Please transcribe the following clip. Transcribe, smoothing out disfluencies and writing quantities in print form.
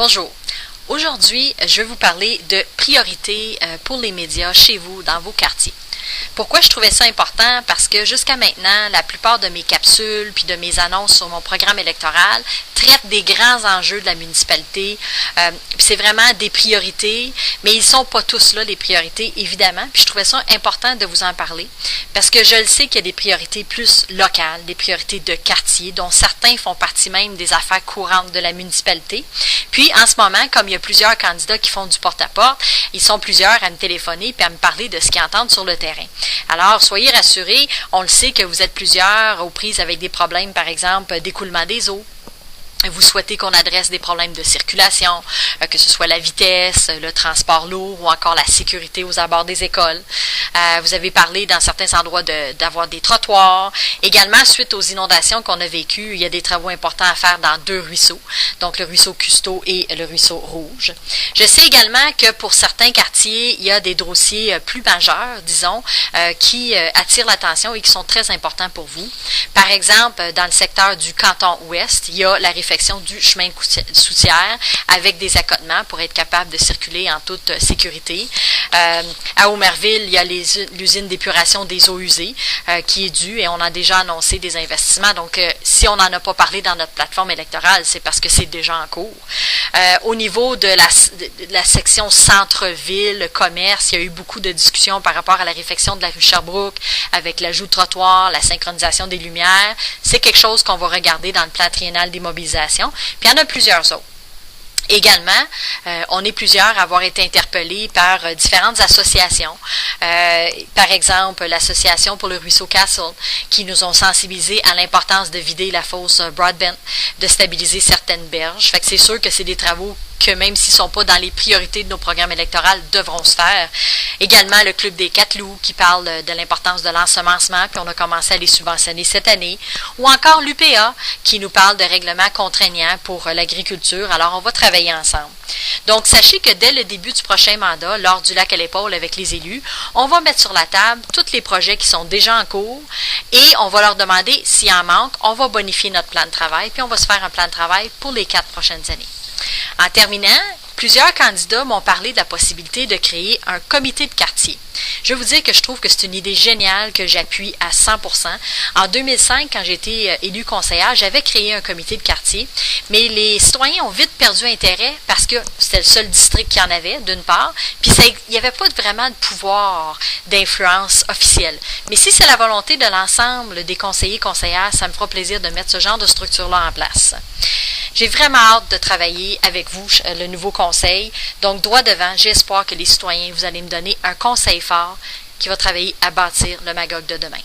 Bonjour. Aujourd'hui, je vais vous parler de priorités pour les médias chez vous, dans vos quartiers. Pourquoi je trouvais ça important? Parce que jusqu'à maintenant, la plupart de mes capsules puis de mes annonces sur mon programme électoral traitent des grands enjeux de la municipalité. C'est vraiment des priorités, mais ils ne sont pas tous là, les priorités, évidemment. Puis je trouvais ça important de vous en parler parce que je le sais qu'il y a des priorités plus locales, des priorités de quartier, dont certains font partie même des affaires courantes de la municipalité. Puis en ce moment, comme il y a plusieurs candidats qui font du porte-à-porte, ils sont plusieurs à me téléphoner puis à me parler de ce qu'ils entendent sur le terrain. Alors, soyez rassurés, on le sait que vous êtes plusieurs aux prises avec des problèmes, par exemple, d'écoulement des eaux. Vous souhaitez qu'on adresse des problèmes de circulation, que ce soit la vitesse, le transport lourd ou encore la sécurité aux abords des écoles. Vous avez parlé dans certains endroits d'avoir des trottoirs. Également, suite aux inondations qu'on a vécues, il y a des travaux importants à faire dans 2 ruisseaux, donc le ruisseau Custeau et le ruisseau Rouge. Je sais également que pour certains quartiers, il y a des dossiers plus majeurs, disons, qui attirent l'attention et qui sont très importants pour vous. Par exemple, dans le secteur du canton ouest, il y a la réfection du chemin de soutière avec des accotements pour être capable de circuler en toute sécurité. À Aumerville, il y a l'usine d'épuration des eaux usées qui est due et on a déjà annoncé des investissements. Donc, si on n'en a pas parlé dans notre plateforme électorale, c'est parce que c'est déjà en cours. Au niveau de la section centre-ville, commerce, il y a eu beaucoup de discussions par rapport à la réfection de la rue Sherbrooke avec l'ajout de trottoirs, la synchronisation des lumières. C'est quelque chose qu'on va regarder dans le plan triennal des mobilisations. Puis il y en a plusieurs autres. Également, on est plusieurs à avoir été interpellés par différentes associations. Par exemple, l'association pour le ruisseau Castle, qui nous ont sensibilisés à l'importance de vider la fosse Broadbent, de stabiliser certaines berges. Fait que c'est sûr que c'est des travaux que même s'ils ne sont pas dans les priorités de nos programmes électoraux, devront se faire. Également, le Club des 4 loups qui parle de l'importance de l'ensemencement, puis on a commencé à les subventionner cette année. Ou encore l'UPA qui nous parle de règlements contraignants pour l'agriculture. Alors, on va travailler ensemble. Donc, sachez que dès le début du prochain mandat, lors du lac à l'épaule avec les élus, on va mettre sur la table tous les projets qui sont déjà en cours et on va leur demander s'il en manque. On va bonifier notre plan de travail, puis on va se faire un plan de travail pour les 4 prochaines années. En terminant, plusieurs candidats m'ont parlé de la possibilité de créer un comité de quartier. Je vais vous dire que je trouve que c'est une idée géniale que j'appuie à 100%. En 2005, quand j'ai été élue conseillère, j'avais créé un comité de quartier, mais les citoyens ont vite perdu intérêt parce que c'était le seul district qu'il y en avait, d'une part, puis il n'y avait pas vraiment de pouvoir d'influence officielle. Mais si c'est la volonté de l'ensemble des conseillers et conseillères, ça me fera plaisir de mettre ce genre de structure-là en place. J'ai vraiment hâte de travailler avec vous, le nouveau conseil. Donc, droit devant, j'espère que les citoyens, vous allez me donner un conseil fort qui va travailler à bâtir le Magog de demain.